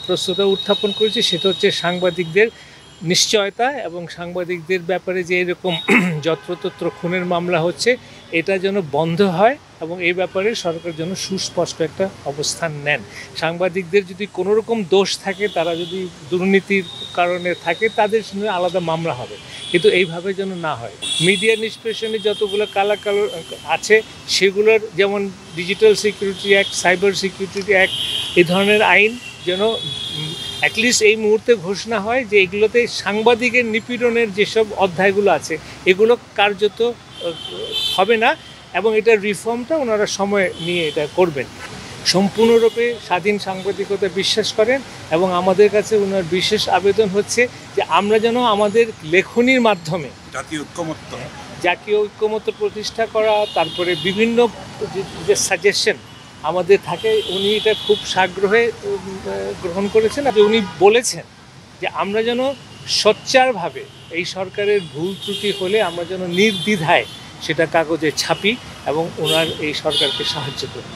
প্রশ্নটা উত্থাপন করেছি সেটা হচ্ছে সাংবাদিকদের নিশ্চয়তা এবং সাংবাদিকদের ব্যাপারে যে এরকম যত্রতত্র খুনের মামলা হচ্ছে এটা যেন বন্ধ হয় এবং এই ব্যাপারে সরকার যেন সুস্পষ্ট একটা অবস্থান নেন। সাংবাদিকদের যদি কোনো রকম দোষ থাকে, তারা যদি দুর্নীতির কারণে থাকে, তাদের সঙ্গে আলাদা মামলা হবে, কিন্তু এইভাবে যেন না হয়। মিডিয়া নিষ্পেষণে যতগুলো কালো আছে সেগুলোর যেমন digital security act, cyber security act, এই ধরনের আইন যেন অ্যাটলিস্ট এই মুহূর্তে ঘোষণা হয় যে এগুলোতে সাংবাদিকের নিপীড়নের যেসব অধ্যায়গুলো আছে এগুলো কার্যত হবে না এবং এটার রিফর্মটা ওনারা সময় নিয়ে এটা করবেন। সম্পূর্ণরূপে স্বাধীন সাংবাদিকতা বিশ্বাস করেন এবং আমাদের কাছে ওনার বিশেষ আবেদন হচ্ছে যে আমরা যেন আমাদের লেখনির মাধ্যমে জাতীয় ঐক্যমত্য প্রতিষ্ঠা করা, তারপরে বিভিন্ন যে সাজেশন আমাদের থাকে, উনি এটা খুব সাগ্রহে গ্রহণ করেছেন। উনি বলেছেন যে আমরা যেন সোচ্চারভাবে এই সরকারের ভুল ত্রুটি হলে আমরা যেন নির্দ্বিধায় সেটা কাগজে ছাপি এবং ওনার এই সরকারকে সাহায্য করি।